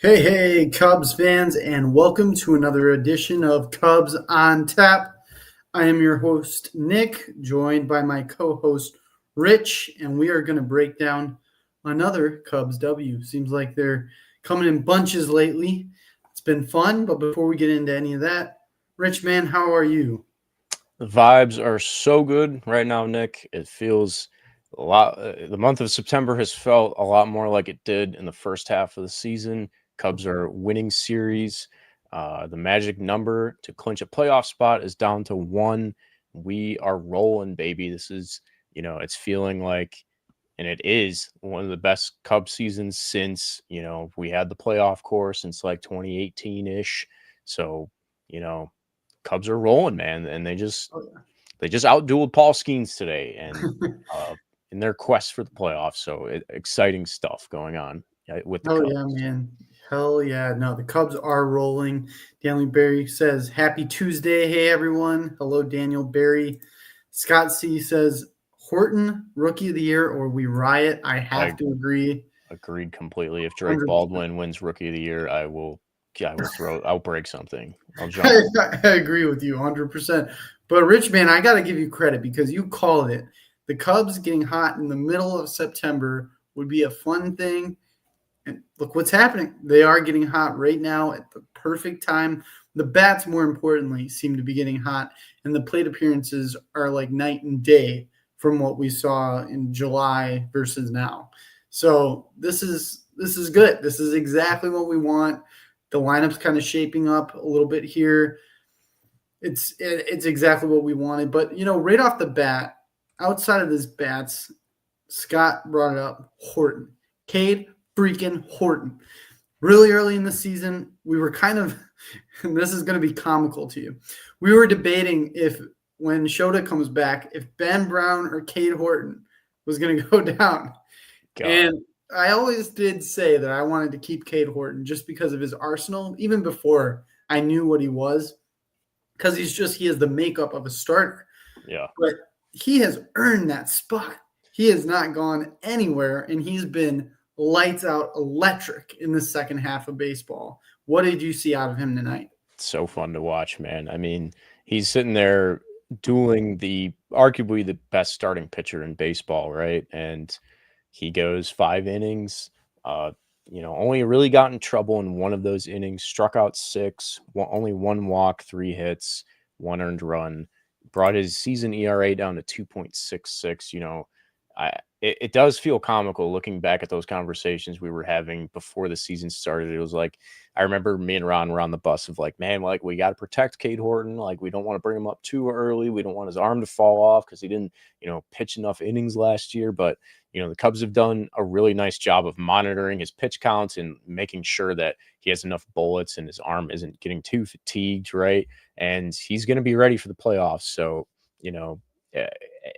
Hey, Cubs fans, and welcome to another edition of Cubs on Tap. I am your host, Nick, joined by my co host, Rich, and we are going to break down another Cubs W. Seems like they're coming in bunches lately. It's been fun, but before we get into any of that, Rich, man, how are you? The vibes are so good right now, Nick. It feels a lot. The month of September has felt a lot more like it did in the first half of the season. Cubs are winning series. The magic number to clinch a playoff spot is down to one. We are rolling, baby. This is, it's feeling like, and it is one of the best Cub seasons since, we had the playoff course since like 2018 ish. So, you know, Cubs are rolling, man, and they just Oh, yeah. they just outdueled Paul Skeens today, and in their quest for the playoffs. So exciting stuff going on with the Oh yeah, Cubs. man. Hell yeah. No, the Cubs are rolling. Daniel Berry says, Happy Tuesday. Hey everyone. Hello, Daniel Berry. Scott C says, Horton, rookie of the year, or we riot. I have I to agree. agreed completely. If Drake 100%. Baldwin wins Rookie of the Year, I'll break something. I'll jump. I agree with you 100%. But Rich, man, I got to give you credit because you called it. The Cubs getting hot in the middle of September would be a fun thing. And look what's happening. They are getting hot right now at the perfect time. The bats, more importantly, seem to be getting hot, and the plate appearances are like night and day from what we saw in July versus now. So this is good. This is exactly what we want. The lineup's kind of shaping up a little bit here. It's exactly what we wanted. But right off the bat, outside of this bats, Scott brought it up. Horton, Cade freaking Horton. Really early in the season, we were kind of, and this is going to be comical to you. We were debating if when Shota comes back, if Ben Brown or Cade Horton was going to go down. God, And I always did say that I wanted to keep Cade Horton just because of his arsenal, even before I knew what he was, because he has the makeup of a starter. yeah. But he has earned that spot. He has not gone anywhere, and he's been lights out electric in the second half of baseball. What did you see out of him tonight? It's so fun to watch, man. I mean, he's sitting there dueling the arguably the best starting pitcher in baseball, right? And he goes 5 innings. Uh, only really got in trouble in one of those innings. Struck out six, only one walk, 3 hits, one earned run. Brought his season ERA down to 2.66. It does feel comical looking back at those conversations we were having before the season started. It was like I remember me and Ron were on the bus of like, man, like we got to protect Cade Horton. Like we don't want to bring him up too early. We don't want his arm to fall off because he didn't, pitch enough innings last year. But the Cubs have done a really nice job of monitoring his pitch counts and making sure that he has enough bullets and his arm isn't getting too fatigued, right? And he's going to be ready for the playoffs. So, you know, uh,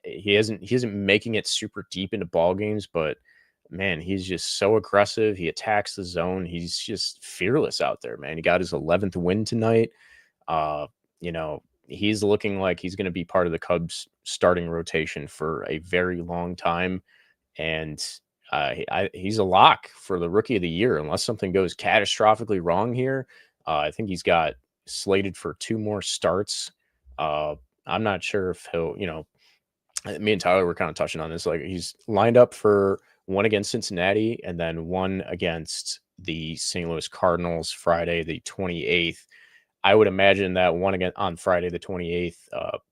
he isn't making it super deep into ball games, but man, he's just so aggressive. He attacks the zone. He's just fearless out there, man. He got his 11th win tonight. He's looking like he's going to be part of the Cubs starting rotation for a very long time. And he's a lock for the rookie of the year, unless something goes catastrophically wrong here. I think he's got slated for 2 more starts. I'm not sure if he'll, me and Tyler were kind of touching on this. Like he's lined up for one against Cincinnati and then one against the St. Louis Cardinals Friday, the 28th. I would imagine that one again on Friday, the 28th,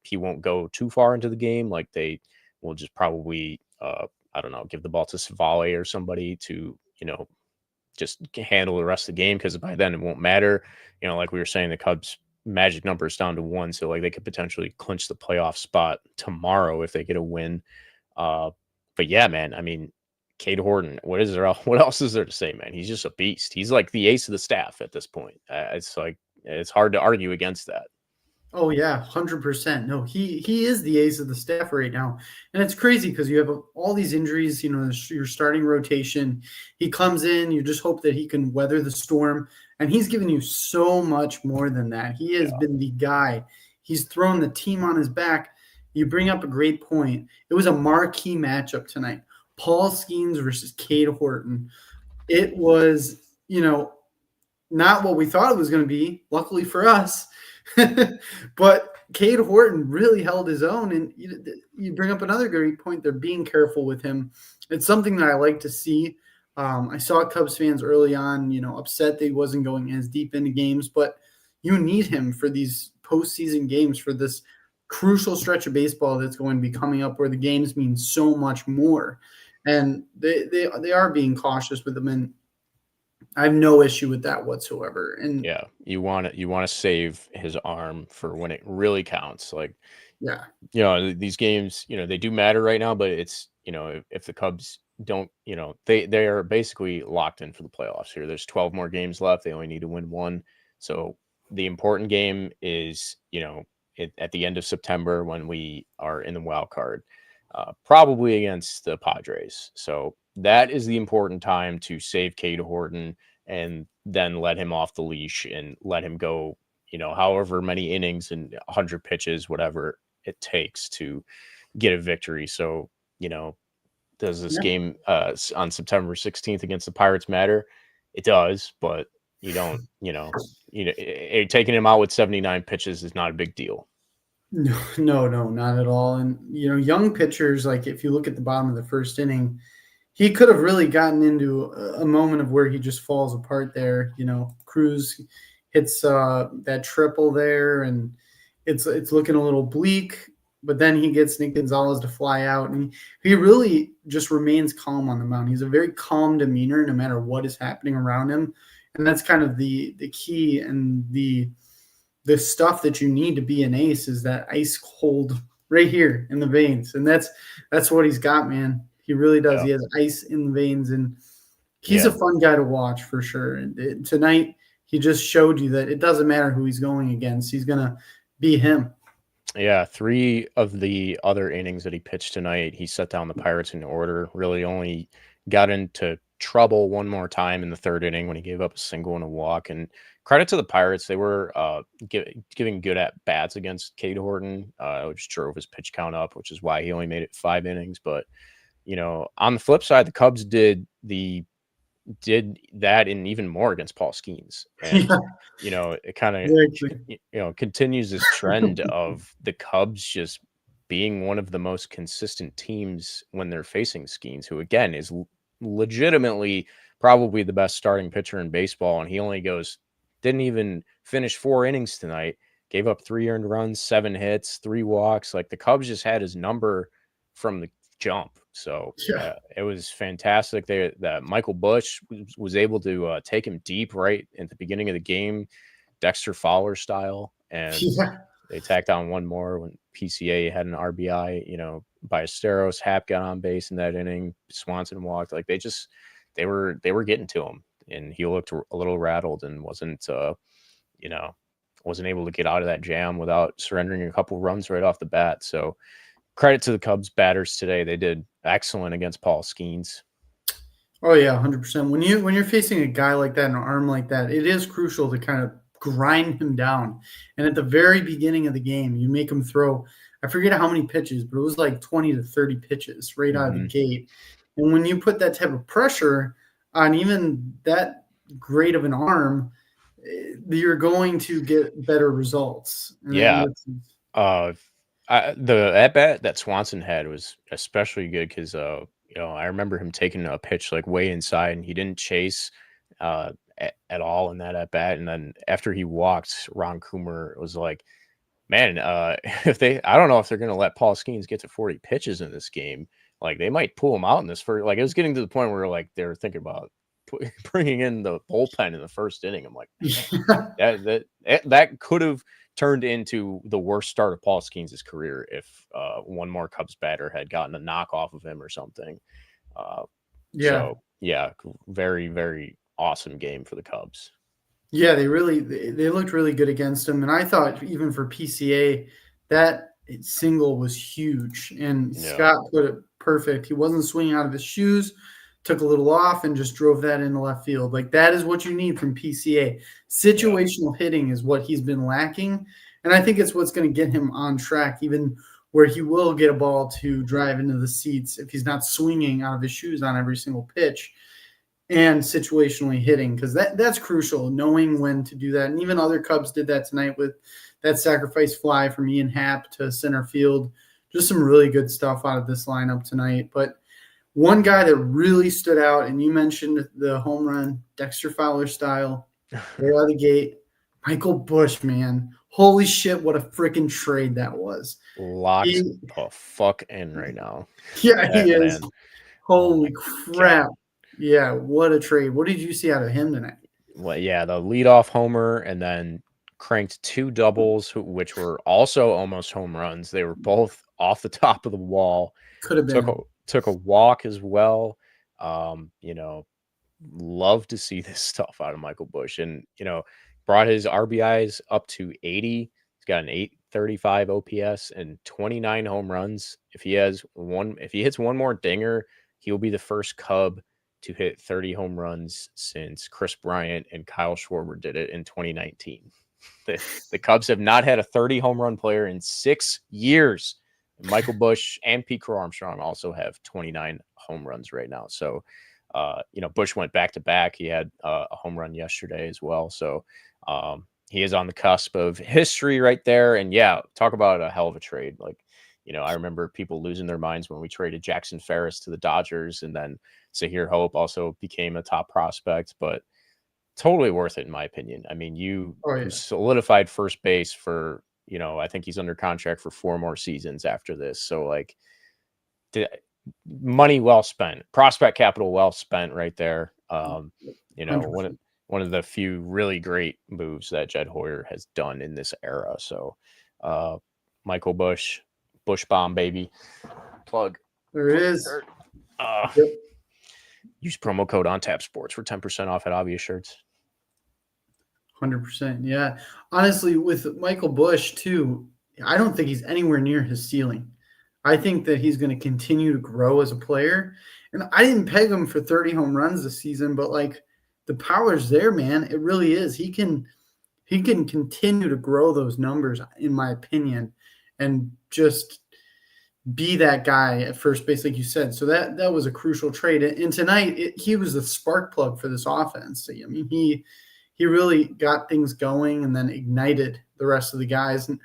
he won't go too far into the game. Like they will just probably, I don't know, give the ball to Savale or somebody to, just handle the rest of the game because by then it won't matter. Like we were saying, the Cubs magic number is down to one. So like they could potentially clinch the playoff spot tomorrow if they get a win. But yeah, man, I mean, Cade Horton, what else is there to say, man? He's just a beast. He's like the ace of the staff at this point. It's like, it's hard to argue against that. Oh yeah, 100%. No, he is the ace of the staff right now, and it's crazy because you have all these injuries. Your starting rotation. He comes in. You just hope that he can weather the storm, and he's given you so much more than that. He has Yeah. been the guy. He's thrown the team on his back. You bring up a great point. It was a marquee matchup tonight. Paul Skeens versus Cade Horton. It was, not what we thought it was going to be, luckily for us. But Cade Horton really held his own. And you bring up another great point. They're being careful with him. It's something that I like to see. I saw Cubs fans early on, upset that he wasn't going as deep into games, but you need him for these postseason games, for this crucial stretch of baseball that's going to be coming up where the games mean so much more. And they are being cautious with him. And I have no issue with that whatsoever. And Yeah, you want to save his arm for when it really counts. Like, yeah, these games, they do matter right now, but it's, if the Cubs don't, they are basically locked in for the playoffs here. There's 12 more games left. They only need to win one. So the important game is, at the end of September when we are in the wild card, probably against the Padres. So that is the important time to save Cade Horton and then let him off the leash and let him go, however many innings and 100 pitches, whatever it takes to get a victory. So, does this game on September 16th against the Pirates matter? It does, but you don't, taking him out with 79 pitches is not a big deal. No, not at all. And, young pitchers, like if you look at the bottom of the first inning, he could have really gotten into a moment of where he just falls apart there. Cruz hits that triple there, and it's looking a little bleak. But then he gets Nick Gonzalez to fly out, and he really just remains calm on the mound. He's a very calm demeanor no matter what is happening around him, and that's kind of the key and the stuff that you need to be an ace is that ice cold right here in the veins, and that's what he's got, man. He really does. Yeah. He has ice in the veins, and he's a fun guy to watch for sure. And tonight, he just showed you that it doesn't matter who he's going against. He's going to be him. Yeah, 3 of the other innings that he pitched tonight, he set down the Pirates in order. Really only got into trouble one more time in the 3rd inning when he gave up a single and a walk. And credit to the Pirates, they were giving good at bats against Cade Horton, which drove his pitch count up, which is why he only made it 5 innings. But on the flip side, the Cubs did that and even more against Paul Skeens. And, it kind of, continues this trend of the Cubs just being one of the most consistent teams when they're facing Skeens, who again is legitimately probably the best starting pitcher in baseball. And he only didn't even finish 4 innings tonight, gave up 3 earned runs, 7 hits, 3 walks. Like the Cubs just had his number from the jump. So it was fantastic. That Michael Busch was able to take him deep right at the beginning of the game, Dexter Fowler style, and they tacked on one more when PCA had an RBI. Ballesteros, Happ got on base in that inning. Swanson walked. Like they were getting to him, and he looked a little rattled and wasn't able to get out of that jam without surrendering a couple runs right off the bat. So credit to the Cubs batters today. They did excellent against Paul Skeens. Oh yeah, 100%. When you're facing a guy like that, an arm like that, it is crucial to kind of grind him down. And at the very beginning of the game, you make him throw, I forget how many pitches, but it was like 20 to 30 pitches right out of the gate. And when you put that type of pressure on even that great of an arm, you're going to get better results. And the at bat that Swanson had was especially good because I remember him taking a pitch like way inside, and he didn't chase at all in that at bat. And then after he walked, Ron Coomer was like, "Man, I don't know if they're going to let Paul Skeens get to 40 pitches in this game. Like they might pull him out in this first." Like it was getting to the point where like they were thinking about bringing in the bullpen in the first inning. I'm like, that could have turned into the worst start of Paul Skeens' career if one more Cubs batter had gotten a knock off of him or something. So very, very awesome game for the Cubs. Yeah, they looked really good against him. And I thought even for PCA, that single was huge. And Scott put it perfect. He wasn't swinging out of his shoes, took a little off and just drove that into left field. Like that is what you need from PCA. Situational hitting is what he's been lacking. And I think it's what's going to get him on track, even where he will get a ball to drive into the seats if he's not swinging out of his shoes on every single pitch. and situationally hitting, because that's crucial, knowing when to do that. And even other Cubs did that tonight with that sacrifice fly from Ian Happ to center field. Just some really good stuff out of this lineup tonight. But one guy that really stood out, and you mentioned the home run, Dexter Fowler style, right out of the gate, Michael Busch, man. Holy shit, what a freaking trade that was. Locked the fuck in right now. Yeah, he is. Man. Holy crap. God. Yeah, what a trade. What did you see out of him tonight? Well, yeah, the leadoff homer, and then cranked 2 doubles, which were also almost home runs. They were both off the top of the wall. Could have been. Took a walk as well. You know, love to see this stuff out of Michael Busch, and brought his RBIs up to 80. He's got an 835 OPS and 29 home runs. If he hits one more dinger, he will be the first Cub to hit 30 home runs since Chris Bryant and Kyle Schwarber did it in 2019. The Cubs have not had a 30 home run player in 6 years. Michael Busch and Pete Crow Armstrong also have 29 home runs right now. So, Busch went back to back. He had a home run yesterday as well. So he is on the cusp of history right there. And yeah, talk about a hell of a trade. Like, I remember people losing their minds when we traded Jackson Ferris to the Dodgers, and then Zahir Hope also became a top prospect, but totally worth it in my opinion. I mean, you solidified first base for, I think he's under contract for 4 more seasons after this. So like, money well spent, prospect capital well spent right there. One of the few really great moves that Jed Hoyer has done in this era. So Michael Busch bomb, baby. Plug. There it is. Use promo code OnTapSports for 10% off at Obvious Shirts. 100%. Yeah. Honestly, with Michael Busch too, I don't think he's anywhere near his ceiling. I think that he's going to continue to grow as a player. And I didn't peg him for 30 home runs this season, but like the power's there, man. It really is. He can continue to grow those numbers, in my opinion, and just be that guy at first base, like you said. So that was a crucial trade. And tonight, he was the spark plug for this offense. I mean, he really got things going and then ignited the rest of the guys. And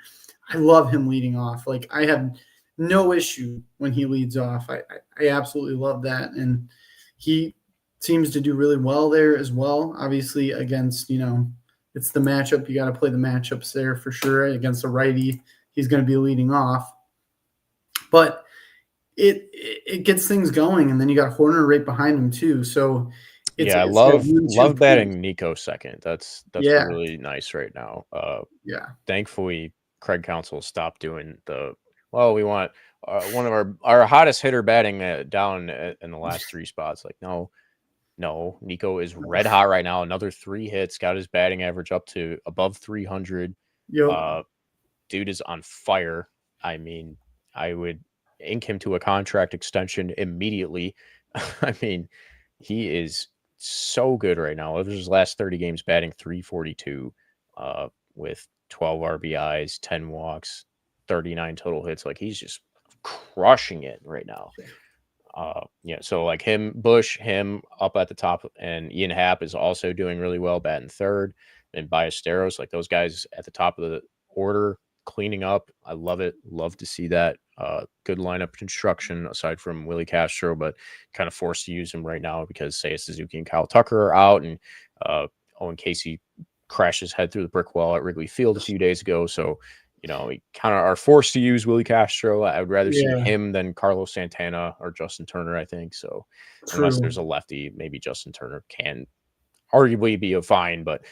I love him leading off. Like, I have no issue when he leads off. I absolutely love that. And he seems to do really well there as well. Obviously, against, it's the matchup. You got to play the matchups there for sure. Against a righty, he's going to be leading off. But it gets things going, and then you got Horner right behind him too. So I love batting Nico second. That's really nice right now. Thankfully, Craig Counsell stopped doing we want one of our hottest hitter batting down in the last 3 spots. Like, no, Nico is red hot right now. Another 3 hits, got his batting average up to above 300. Yep. Dude is on fire. I mean, I would ink him to a contract extension immediately. I mean, he is so good right now. Over his last 30 games, batting .342 with 12 RBIs, 10 walks, 39 total hits. Like, he's just crushing it right now. So like Busch, him up at the top, and Ian Happ is also doing really well, batting third, and Ballesteros, like those guys at the top of the order, cleaning up. I love it. Love to see that. Good lineup construction aside from Willie Castro, but kind of forced to use him right now because Seiya Suzuki and Kyle Tucker are out, and Owen Casey crashed his head through the brick wall at Wrigley Field a few days ago. So, we kind of are forced to use Willie Castro. I would rather see him than Carlos Santana or Justin Turner, I think. So unless there's a lefty, maybe Justin Turner can arguably be a fine, but,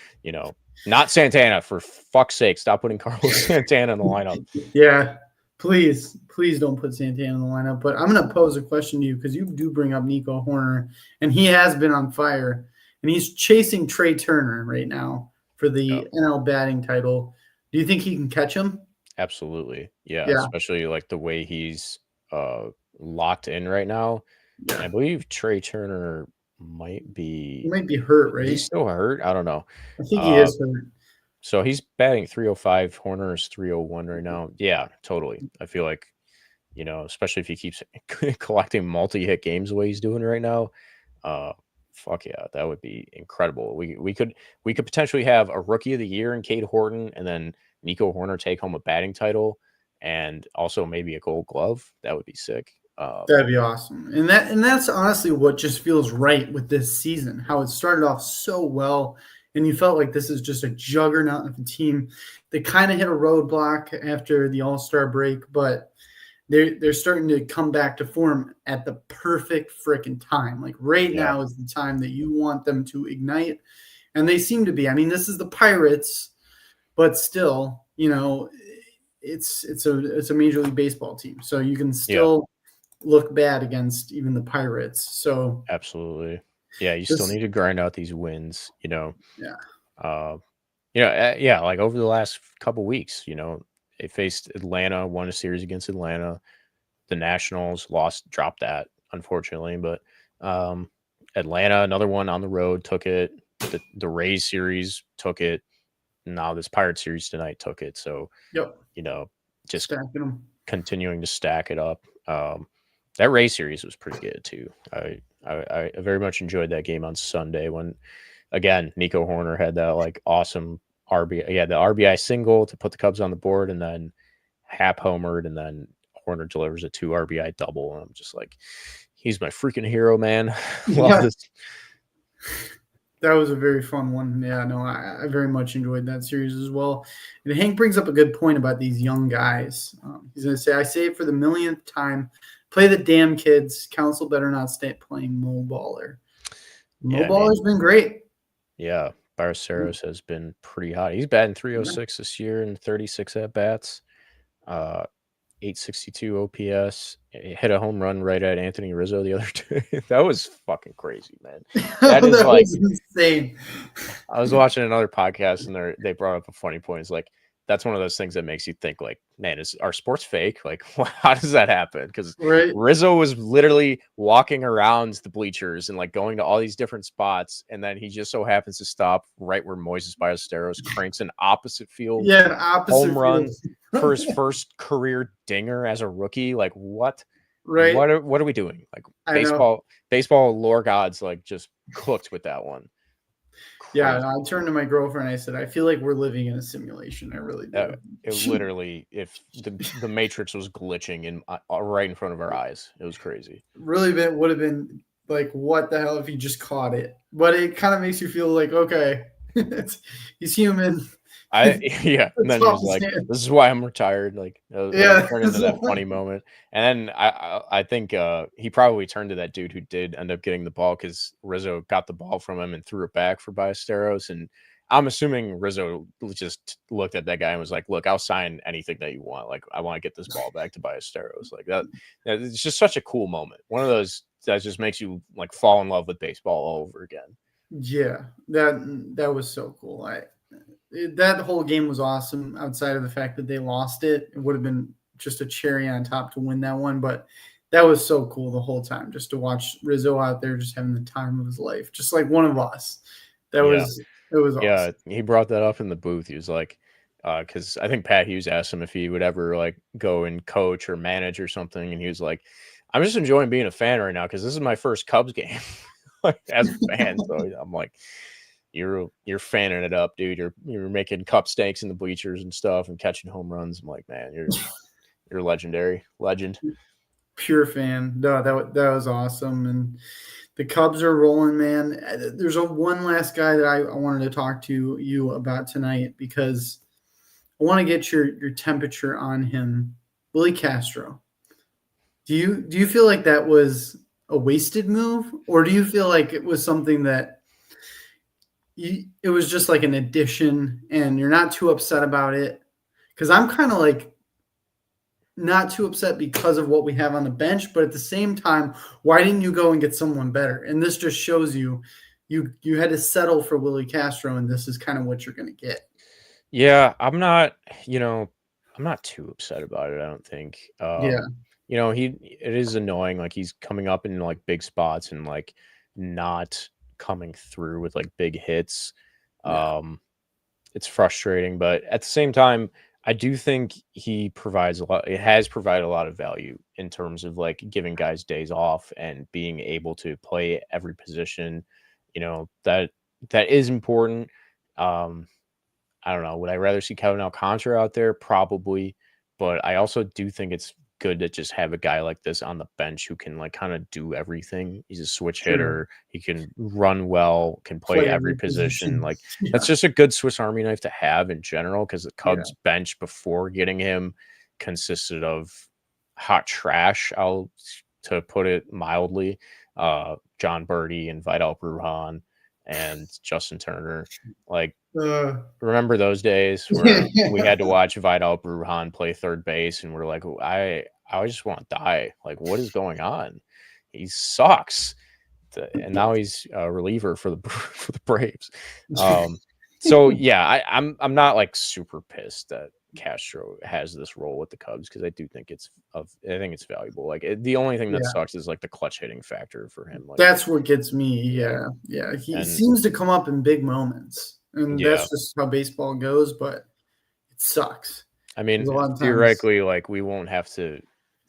not Santana, for fuck's sake. Stop putting Carlos Santana in the lineup. Yeah, please don't put Santana in the lineup. But I'm going to pose a question to you, because you do bring up Nico Horner, and he has been on fire, and he's chasing Trey Turner right now for the NL batting title. Do you think he can catch him? Absolutely. Yeah. Especially like the way he's locked in right now. Yeah. I believe Trey Turner might be hurt, right? He's still hurt. I don't know. I think he is hurt. So he's batting .305. Horner is .301 right now. Yeah, totally. I feel like, especially if he keeps collecting multi-hit games the way he's doing right now, Fuck yeah, that would be incredible. We could potentially have a rookie of the year in Cade Horton, and then Nico Horner take home a batting title, and also maybe a Gold Glove. That would be sick. That'd be awesome. And that's honestly what just feels right with this season. How it started off so well, and you felt like this is just a juggernaut of a team. They kind of hit a roadblock after the All-Star break, but they're starting to come back to form at the perfect freaking time. Like right Yeah, now is the time that you want them to ignite, and they seem to be. I mean, this is the Pirates, but still, it's a Major League Baseball team, so you can yeah, still look bad against even the Pirates. So absolutely. Yeah, you still this, need to grind out these wins. yeah, Uh, yeah, like over the last couple weeks, they faced Atlanta, won a series against Atlanta. The Nationals dropped that, unfortunately, but Atlanta, another one on the road, took it. The Rays series took it. Now this Pirate series tonight took it. So, yep, you know, just stacking them. continuing to stack it up. That Rays series was pretty good too. I very much enjoyed that game on Sunday when, again, Nico Horner had that like awesome RBI. Yeah, the RBI single to put the Cubs on the board, and then Hap homered, and then Horner delivers a 2 RBI double. And I'm just like, he's my freaking hero, man. Love Yeah, this. that was a very fun one. Yeah, no, I very much enjoyed that series as well. And Hank brings up a good point about these young guys. He's going to say, I say it for the millionth time, play the damn kids. Council better not stay playing Mo Baller. Mo Yeah, I Baller's mean, been great. yeah, Barceros has been pretty hot. He's batting 306 this year and 36 at bats. 862 OPS. He hit a home run right at Anthony Rizzo the other day. That was fucking crazy, man. That is That like, was insane. I was watching another podcast and they brought up a funny point. It's like, that's one of those things that makes you think like, man, is our sports fake? Like, how does that happen? Because Right? Rizzo was literally walking around the bleachers and like going to all these different spots, and then he just so happens to stop right where Moises Ballesteros cranks an opposite field Yeah, an opposite home field. run for his first career dinger as a rookie. Like, what? Right? What are we doing? Like, I know. baseball lore gods like just cooked with that one. Yeah, Crazy. and I turned to my girlfriend and I said, I feel like we're living in a simulation. I really do. It literally, if the Matrix was glitching in right in front of our eyes, it was crazy. Really would have been like, what the hell if he just caught it? But it kind of makes you feel like, okay, he's human. Yeah, and then he was like, "This is why I'm retired." Like, Yeah. turned into that funny moment, and then I think he probably turned to that dude who did end up getting the ball because Rizzo got the ball from him and threw it back for Ballesteros, and I'm assuming Rizzo just looked at that guy and was like, "Look, I'll sign anything that you want. Like, I want to get this ball back to Ballesteros." Like that, it's just such a cool moment. One of those that just makes you like fall in love with baseball all over again. Yeah, that was so cool. That whole game was awesome. Outside of the fact that they lost it, it would have been just a cherry on top to win that one. But that was so cool the whole time, just to watch Rizzo out there just having the time of his life, just like one of us. Yeah. It was Yeah, awesome. he brought that up in the booth. He was like, because I think Pat Hughes asked him if he would ever like go and coach or manage or something, and he was like, "I'm just enjoying being a fan right now because this is my first Cubs game, like as a fan." So I'm like, "You're fanning it up, dude. You're making cup steaks in the bleachers and stuff and catching home runs." I'm like, "Man, you're legendary, legend." Pure fan. No, that was awesome. And the Cubs are rolling, man. There's one last guy that I wanted to talk to you about tonight because I want to get your temperature on him. Willie Castro. Do you feel like that was a wasted move, or do you feel like it was something that it was just like an addition and you're not too upset about it? Because I'm kind of like not too upset because of what we have on the bench, but at the same time, why didn't you go and get someone better? And this just shows you had to settle for Willie Castro, and this is kind of what you're going to get. Yeah, I'm not too upset about it. I don't think. Yeah, It is annoying. Like he's coming up in like big spots and like not coming through with like big hits. yeah, Um, it's frustrating, but at the same time, I do think he provides a lot. It has provided a lot of value in terms of like giving guys days off and being able to play every position. that is important. I don't know. Would I rather see Kevin Alcantara out there? Probably. But I also do think it's good to just have a guy like this on the bench who can like kind of do everything. He's a switch True. hitter. He can run well, can play Play every every position. position. Like that's Yeah. just a good Swiss Army knife to have in general because the Yeah. Cubs bench before getting him consisted of hot trash, to put it mildly. John Birdie and Vidal Brujan and Justin Turner. Like Uh, remember those days where we had to watch Vidal Brujan play third base and we're like, I just want to die. Like, what is going on? He sucks. And now he's a reliever for the for the Braves. So yeah, I'm not like super pissed that Castro has this role with the Cubs because I do think I think it's valuable. Like the only thing that yeah. sucks is like the clutch hitting factor for him. Like That's what gets me. yeah, Yeah. He and seems to come up in big moments, and yeah, that's just how baseball goes. But it sucks I because mean, a lot of times, theoretically, like we won't have to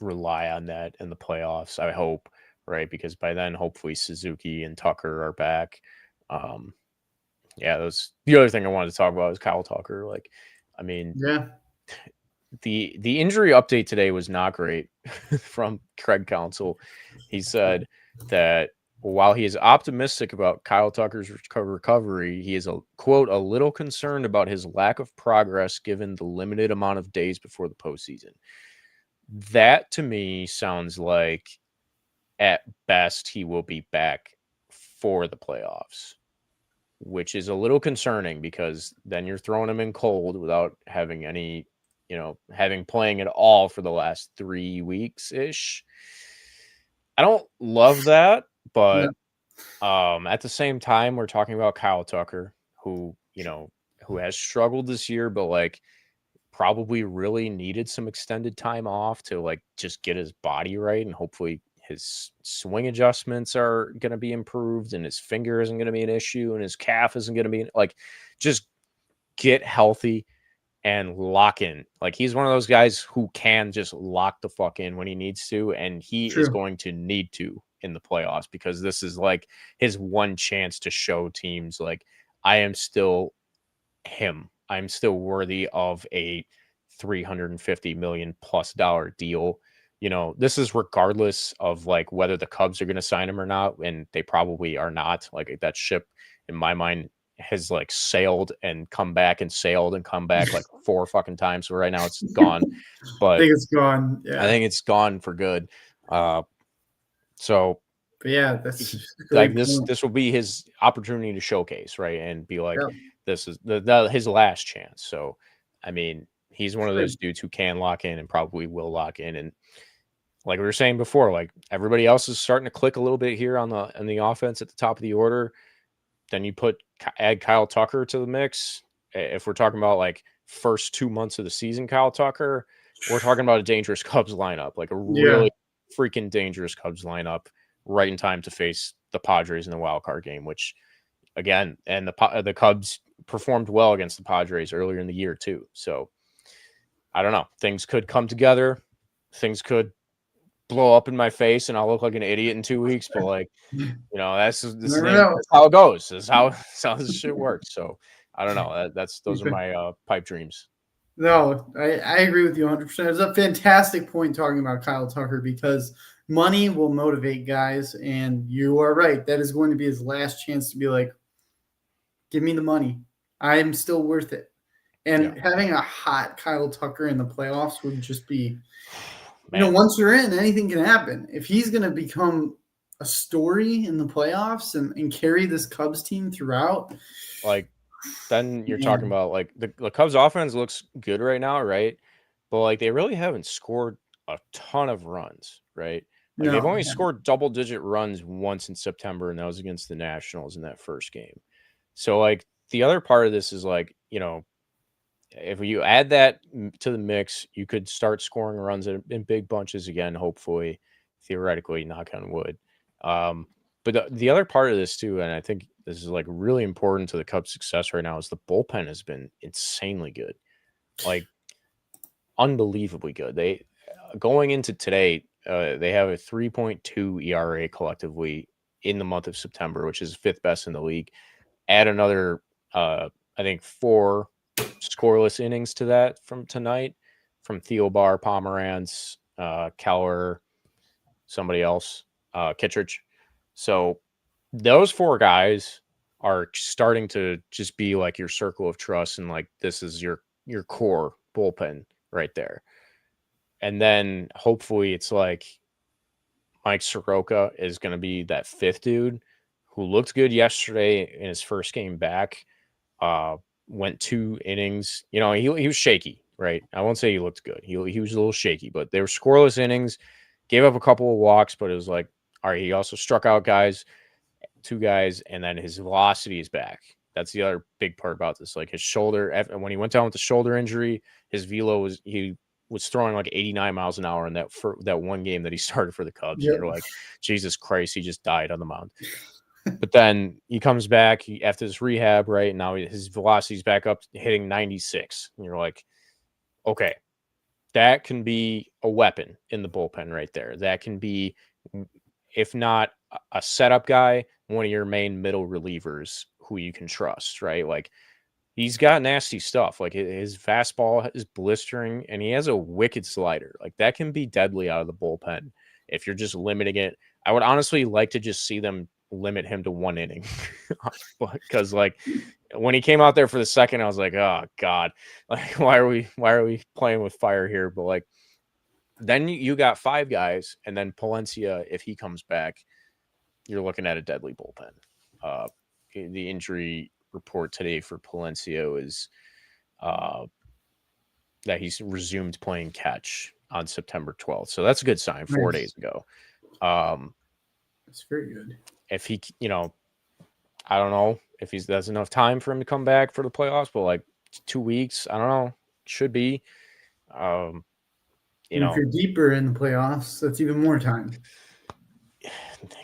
rely on that in the playoffs. I hope, right? Because by then, hopefully, Suzuki and Tucker are back. Um, yeah, those. The other thing I wanted to talk about is Kyle Tucker. Like, I mean, yeah, the injury update today was not great from Craig Counsell. He said that while he is optimistic about Kyle Tucker's recovery, he is a quote a little concerned about his lack of progress given the limited amount of days before the postseason. That to me sounds like at best he will be back for the playoffs, which is a little concerning because then you're throwing him in cold without having any, having playing at all for the last 3 weeks ish. I don't love that, yeah, but at the same time, we're talking about Kyle Tucker, who has struggled this year, but like probably really needed some extended time off to like just get his body right, and hopefully his swing adjustments are going to be improved and his finger isn't going to be an issue and his calf isn't going to be like just get healthy and lock in. Like he's one of those guys who can just lock the fuck in when he needs to, and he is true. going to need to in the playoffs because this is like his one chance to show teams like I am still him. I'm still worthy of a $350 million plus deal. This is regardless of like whether the Cubs are going to sign him or not, and they probably are not. Like that ship, in my mind, has like sailed and come back and sailed and come back like 4 fucking times. So right now it's gone, I but think it's gone. I Yeah, think it's gone for good. So but yeah, that's he, a like great point. this will be his opportunity to showcase, right, and be like, Yeah, this is his last chance. So, I mean, he's one of true. those dudes who can lock in and probably will lock in. And like we were saying before, like everybody else is starting to click a little bit here on the offense at the top of the order. Then you add Kyle Tucker to the mix. If we're talking about like first 2 months of the season, Kyle Tucker, we're talking about a dangerous Cubs lineup, like a Yeah, really freaking dangerous Cubs lineup, right in time to face the Padres in the wild card game. Which again, and the Cubs performed well against the Padres earlier in the year too. So I don't know, things could come together, things could blow up in my face, and I'll look like an idiot in 2 weeks. But like never know. that's how it goes. This is how that's how this shit works. So I don't know. Those are my pipe dreams. No, I agree with you 100%. It's a fantastic point talking about Kyle Tucker because money will motivate guys, and you are right. That is going to be his last chance to be like, give me the money. I'm still worth it. Yeah, And having a hot Kyle Tucker in the playoffs would just be, man. once you're in, anything can happen. If he's going to become a story in the playoffs and carry this Cubs team throughout, Like then you're talking man, about like the Cubs offense looks good right now, right? But like they really haven't scored a ton of runs, right? Like they've no, only scored double digit runs once in September, and that was against the Nationals in that first game. So like the other part of this is like, if you add that to the mix, you could start scoring runs in big bunches again, hopefully, theoretically, knock on wood. But the other part of this too, and I think this is like really important to the Cubs' success right now, is the bullpen has been insanely good, like unbelievably good. They going into today, they have a 3.2 ERA collectively in the month of September, which is 5th best in the league. Add another, I think 4 scoreless innings to that from tonight, from Thielbar, Pomeranz, Keller, somebody else, Kittredge. So those 4 guys are starting to just be like your circle of trust, and like this is your core bullpen right there. And then hopefully it's like Mike Soroka is going to be that 5th dude who looked good yesterday in his first game back. Went 2 innings. You know, he was shaky, right? I won't say he looked good. He was a little shaky, but they were scoreless innings. Gave up a couple of walks, but it was like, all right, he also struck out 2 guys, and then his velocity is back. That's the other big part about this. Like his shoulder, when he went down with the shoulder injury, his velo he was throwing like 89 miles an hour in that one game that he started for the Cubs. Yep. And you're like, Jesus Christ, he just died on the mound. But then he comes back after this rehab, right? Now his velocity's back up hitting 96. And you're like, okay, that can be a weapon in the bullpen right there. That can be, if not a setup guy, one of your main middle relievers who you can trust, right? Like he's got nasty stuff. Like his fastball is blistering, and he has a wicked slider. Like that can be deadly out of the bullpen if you're just limiting it. I would honestly like to just see them limit him to 1 inning, because like when he came out there for the second, I was like, oh God, like why are we playing with fire here? But like then you got 5 guys, and then Palencia, if he comes back, you're looking at a deadly bullpen. The injury report today for Palencia is that he's resumed playing catch on September 12th. So that's a good sign. 4 days ago. That's very good. If he, I don't know if that's enough time for him to come back for the playoffs, but like 2 weeks, I don't know, should be. If you're deeper in the playoffs, that's even more time.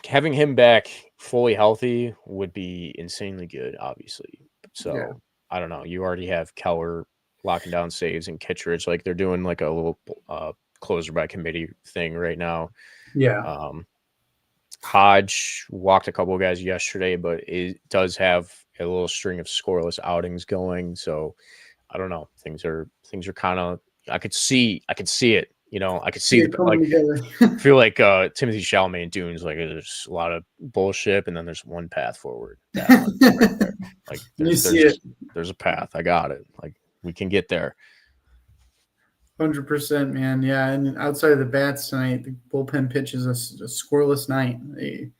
Having him back fully healthy would be insanely good, obviously. So yeah. I don't know. You already have Keller locking down saves and Kittredge. Like they're doing like a little closer by committee thing right now. Yeah. Hodge walked a couple of guys yesterday, but it does have a little string of scoreless outings going. So I don't know. Things are kind of. I could see it. I could see I feel like Timothy Chalamet and Dunes, like there's a lot of bullshit, and then there's one path forward. That one right there. Like there's a path. I got it. Like we can get there. 100%, man. Yeah, and outside of the bats tonight, the bullpen pitches a scoreless night. They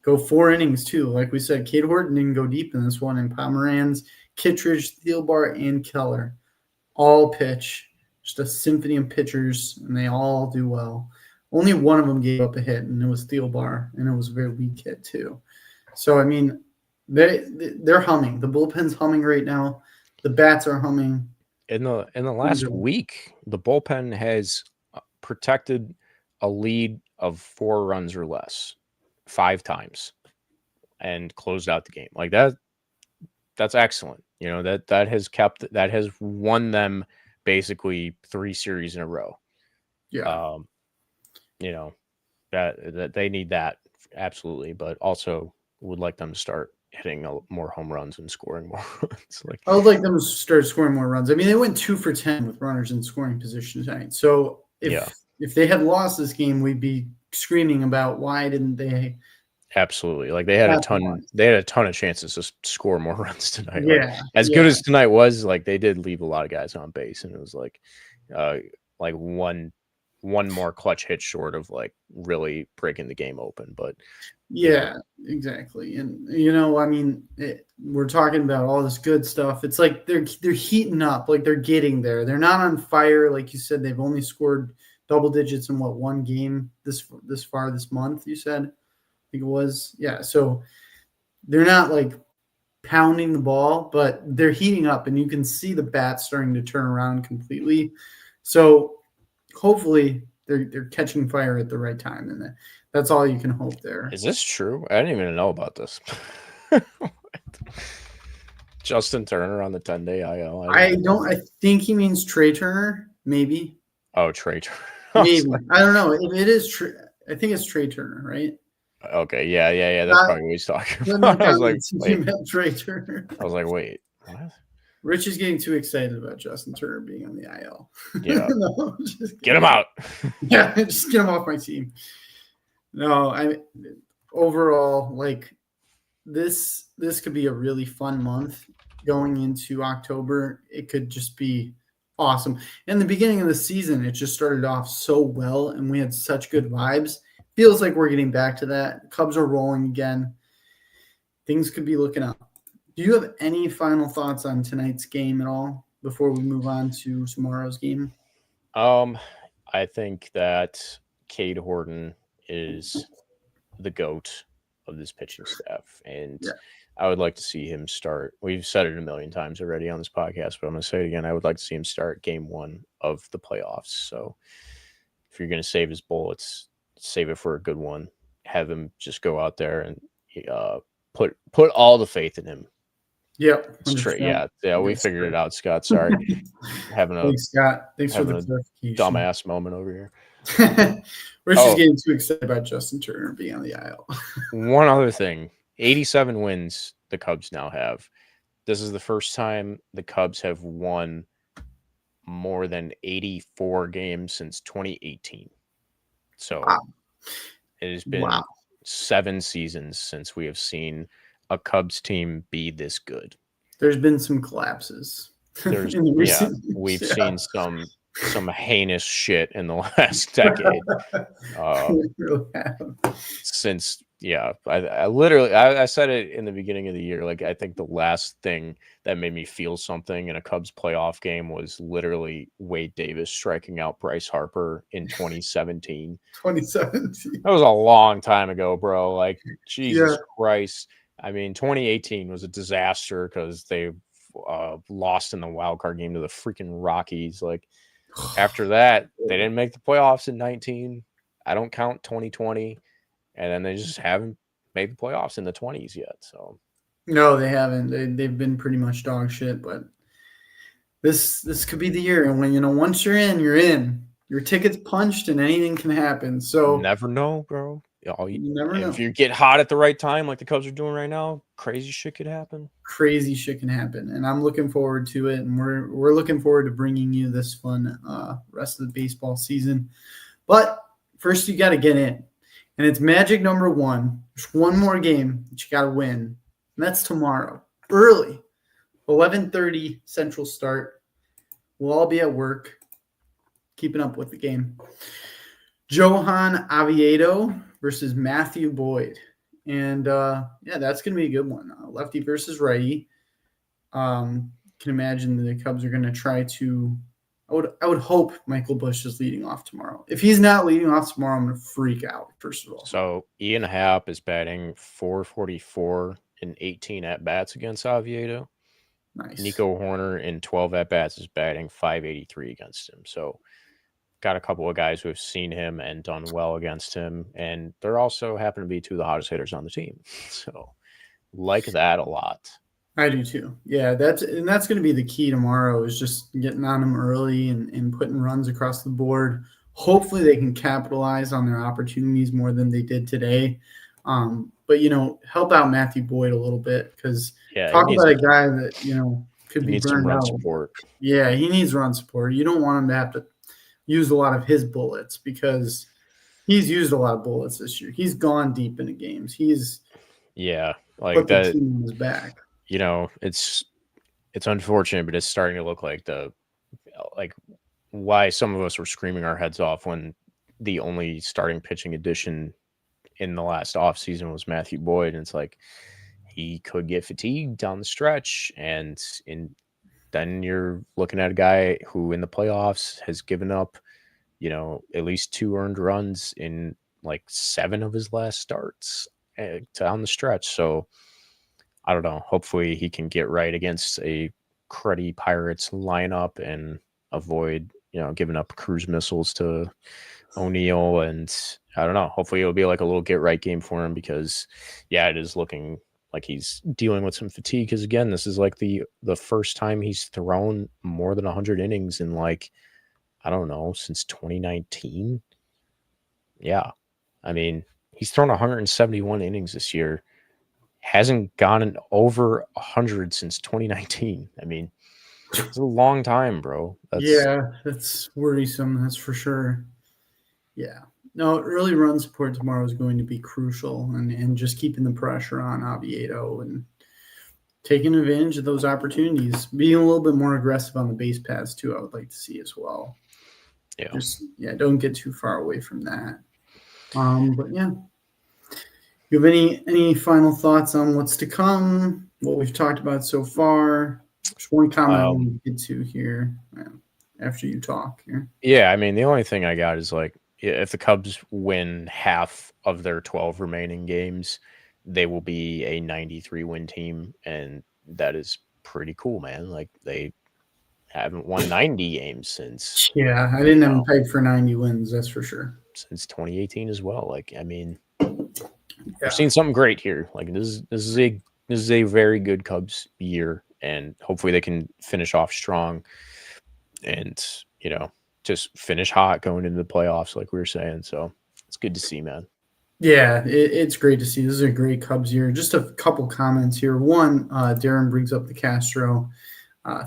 go 4 innings too. Like we said, Cade Horton didn't go deep in this one, and Pomeranz, Kittredge, Thielbar, and Keller all pitch. Just a symphony of pitchers, and they all do well. Only one of them gave up a hit, and it was Thielbar, and it was a very weak hit too. So, I mean, they're humming. The bullpen's humming right now. The bats are humming. In the last week, the bullpen has protected a lead of 4 runs or less 5 times and closed out the game. Like that. That's excellent. That has won them basically 3 series in a row. Yeah. That they need that absolutely, but also would like them to start hitting more home runs and scoring more runs. I would like them to start scoring more runs. I mean, they went 2 for 10 with runners in scoring position tonight. So if they had lost this game, we'd be screaming about why didn't they? Absolutely. Like they had a ton of chances to score more runs tonight. Yeah. Like, as good as tonight was, like they did leave a lot of guys on base, and it was like one more clutch hit short of like really breaking the game open. But yeah, exactly. And I mean, we're talking about all this good stuff. It's like they're heating up, like they're getting there. They're not on fire, like you said. They've only scored double digits in 1 game this far this month. You said. It was, yeah. So they're not like pounding the ball, but they're heating up, and you can see the bats starting to turn around completely. So hopefully they're catching fire at the right time, and that's all you can hope there. Is this true? I didn't even know about this. Justin Turner on the 10-day IL. I think he means Trey Turner, maybe. Oh, Trey Turner. Maybe. I don't know. If it is true, I think it's Trey Turner, right? Okay, yeah. That's probably what he's talking Put in the about. I was like, comments if you wait. meant Trey Turner. I was like, wait, what? Rich is getting too excited about Justin Turner being on the IL. Yeah, No, get him out. Yeah, just get him off my team. No, I overall like this could be a really fun month going into October. It could just be awesome. In the beginning of the season, it just started off so well and we had such good vibes. Feels like we're getting back to that. Cubs are rolling again. Things could be looking up. Do you have any final thoughts on tonight's game at all before we move on to tomorrow's game? I think that Cade Horton is the GOAT of this pitching staff. And Yeah. I would like to see him start. We've said it a million times already on this podcast, but I'm going to say it again. I would like to see him start game 1 of the playoffs. So if you're going to save his bullets, save it for a good one. Have him just go out there and put all the faith in him. Yep. Straight, yeah. We figured it out, Scott. Sorry, having a Thanks, Scott. Thanks for the clarification. dumbass moment over here. Rich is getting too excited about Justin Turner being on the IL. One other thing: 87 wins the Cubs now have. This is the first time the Cubs have won more than 84 games since 2018. So it has been 7 seasons since we have seen a Cubs team be this good. There's been some collapses. We've seen some heinous shit in the last decade. Since I literally said it in the beginning of the year. Like, I think the last thing that made me feel something in a Cubs playoff game was literally Wade Davis striking out Bryce Harper in 2017. 2017. That was a long time ago, bro. Like, Jesus Christ. I mean, 2018 was a disaster because they lost in the wild card game to the freaking Rockies. Like, after that, they didn't make the playoffs in 19. I don't count 2020. And then they just haven't made the playoffs in the 20s yet. So no, they haven't. They've been pretty much dog shit. But this could be the year. And when once you're in, you're in. Your ticket's punched, and anything can happen. So you never know, bro. You never know. If you get hot at the right time, like the Cubs are doing right now, crazy shit could happen. Crazy shit can happen, and I'm looking forward to it. And we're looking forward to bringing you this fun rest of the baseball season. But first, you got to get in, and it's magic number 1. There's one more game that you got to win, and that's tomorrow, early, 11:30 Central start. We'll all be at work, keeping up with the game. Johan Oviedo versus Matthew Boyd. And, that's going to be a good one. Lefty versus righty. Can imagine the Cubs are going to try to – I would hope Michael Busch is leading off tomorrow. If he's not leading off tomorrow, I'm going to freak out, first of all. So Ian Happ is batting .444 in 18 at-bats against Oviedo. Nice. Nico Horner in 12 at-bats is batting .583 against him. So got a couple of guys who have seen him and done well against him, and they're also happen to be 2 of the hottest hitters on the team. So like that a lot. I do too. Yeah, that's going to be the key tomorrow, is just getting on them early and putting runs across the board. Hopefully they can capitalize on their opportunities more than they did today. But help out Matthew Boyd a little bit, because talk about a guy that could be burned out. Support. Yeah, he needs run support. You don't want him to have to use a lot of his bullets, because he's used a lot of bullets this year. He's gone deep into games. He's like put that. The team on his back. It's unfortunate, but it's starting to look like why some of us were screaming our heads off when the only starting pitching addition in the last offseason was Matthew Boyd. And it's like, he could get fatigued down the stretch, and then you're looking at a guy who in the playoffs has given up, at least 2 earned runs in like 7 of his last starts down the stretch. So I don't know. Hopefully he can get right against a cruddy Pirates lineup and avoid, giving up cruise missiles to O'Neill. And I don't know. Hopefully it'll be like a little get right game for him, because it is looking like he's dealing with some fatigue. Because again, this is like the first time he's thrown more than 100 innings in since 2019. Yeah. I mean, He's thrown 171 innings this year. Hasn't gone over 100 since 2019. I mean, it's a long time, bro. That's worrisome. That's for sure. Yeah. No, early run support tomorrow is going to be crucial, and just keeping the pressure on Oviedo and taking advantage of those opportunities, being a little bit more aggressive on the base paths too. I would like to see as well. Yeah. Don't get too far away from that. But yeah, you have any final thoughts on what's to come? What we've talked about so far? Just one comment I want to get to here after you talk here. Yeah, I mean, the only thing I got is like, if the Cubs win half of their 12 remaining games, they will be a 93 win team, and that is pretty cool, man. Like, they haven't won 90 games since. Yeah, I didn't have them pegged for 90 wins, that's for sure. Since 2018 as well. Like, I mean, we're seeing something great here. Like, this is a very good Cubs year, and hopefully they can finish off strong and, just finish hot going into the playoffs, like we were saying. So it's good to see, man. Yeah, it's great to see. This is a great Cubs year. Just a couple comments here. One, Darren brings up the Castro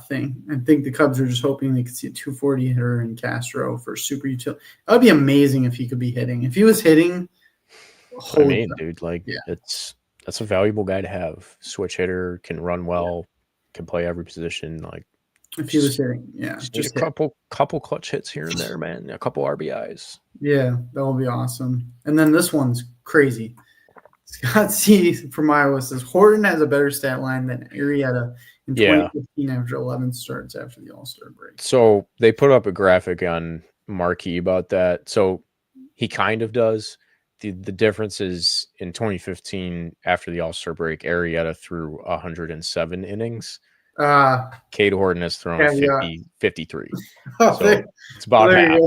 thing. I think the Cubs are just hoping they could see a 240 hitter in Castro for super utility. That would be amazing if he could be hitting. If he was hitting, dude, like that's a valuable guy to have. Switch hitter, can run well, can play every position. Like, if he was hitting, just a couple clutch hits here and there, man. A couple RBIs. Yeah, that will be awesome. And then this one's crazy. Scott C. from Iowa says Horton has a better stat line than Arrieta in 2015 after 11 starts after the All-Star break. So they put up a graphic on Marquee about that. So he kind of does. The difference is in 2015 after the All-Star break, Arrieta threw 107 innings. Cade Horton has thrown 53. So it's about half.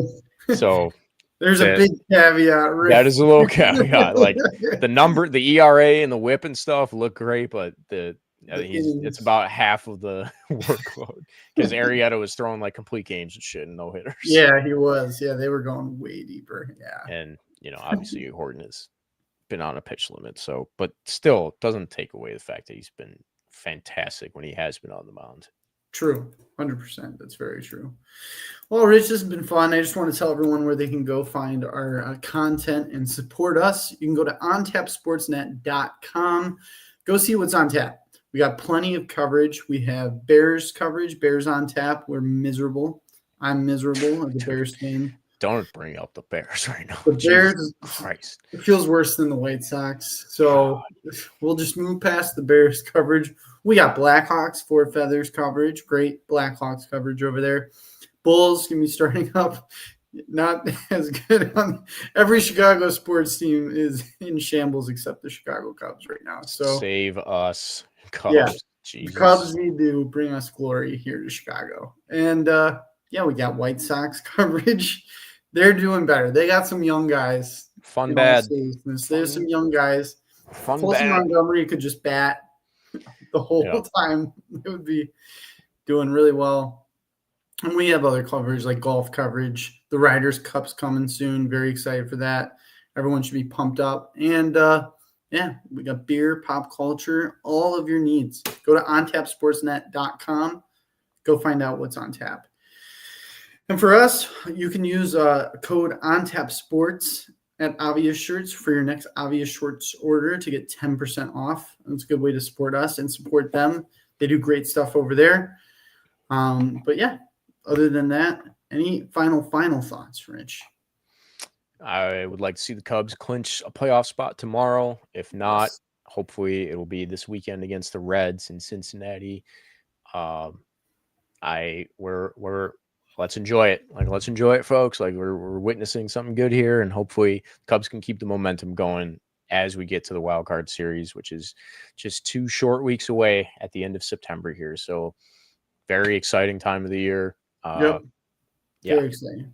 So there's a big caveat. Rick. That is a little caveat. Like the number, the ERA and the WHIP and stuff look great, but it's about half of the workload because Arrieta was throwing like complete games and shit and no hitters. Yeah, he was. Yeah, they were going way deeper. Yeah, and obviously Horton has been on a pitch limit, so but still it doesn't take away the fact that he's been fantastic when he has been on the mound. True. 100%. That's very true. Well, Rich, this has been fun. I just want to tell everyone where they can go find our content and support us. You can go to ontapsportsnet.com. Go see what's on tap. We got plenty of coverage. We have Bears coverage, Bears on tap. We're miserable. I'm miserable as a Bears fan. Don't bring up the Bears right now. The Bears, Christ. It feels worse than the White Sox. So we'll just move past the Bears coverage. We got Blackhawks, Four Feathers coverage. Great Blackhawks coverage over there. Bulls going to be starting up. Not as good. Every Chicago sports team is in shambles except the Chicago Cubs right now. So save us, Cubs. Yeah, Jesus. The Cubs need to bring us glory here to Chicago. And, we got White Sox coverage. They're doing better. They got some young guys. Fun bad. There's some young guys. Fun Folsom bad. Montgomery could just bat the whole time. It would be doing really well. And we have other coverage like golf coverage. The Riders Cup's coming soon. Very excited for that. Everyone should be pumped up. And we got beer, pop culture, all of your needs. Go to ontapsportsnet.com. Go find out what's on tap. And for us, you can use code ONTAPSPORTS at Obvious Shirts for your next Obvious Shirts order to get 10% off. That's a good way to support us and support them. They do great stuff over there. Other than that, any final thoughts, Rich? I would like to see the Cubs clinch a playoff spot tomorrow. If not, hopefully it will be this weekend against the Reds in Cincinnati. Let's enjoy it. Let's enjoy it, folks. We're witnessing something good here, and hopefully Cubs can keep the momentum going as we get to the wild card series, which is just 2 short weeks away at the end of September here. So very exciting time of the year. Very exciting.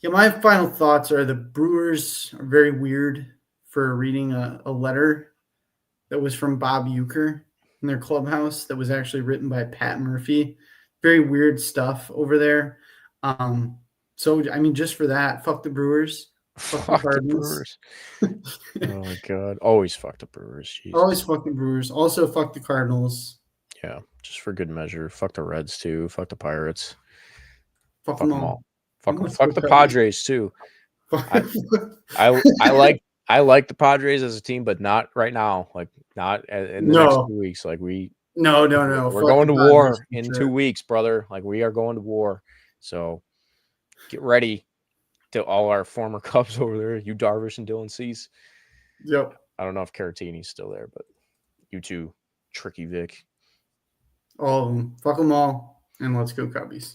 Yeah, my final thoughts are the Brewers are very weird for reading a letter that was from Bob Uecker in their clubhouse that was actually written by Pat Murphy. Very weird stuff over there. Just for that, fuck the Brewers. Fuck the Cardinals. Brewers. Oh my god. Always fuck the Brewers. Jesus. Always fuck the Brewers. Also fuck the Cardinals. Yeah, just for good measure. Fuck the Reds too. Fuck the Pirates. Fuck Fuck them them all. all. Fuck Let's go fuck the Cubbies. Padres too. I like the Padres as a team, but not right now. Like not in the next No. 2 weeks. Like No. we're Fuck going the to Padres war for in sure. 2 weeks, brother. Like we are going to war. So get ready to all our former Cubs over there. You Darvish and Dylan Cease. Yep. I don't know if Caratini's still there, but you too, Tricky Vic. All of them. Fuck them all. And let's go Cubbies.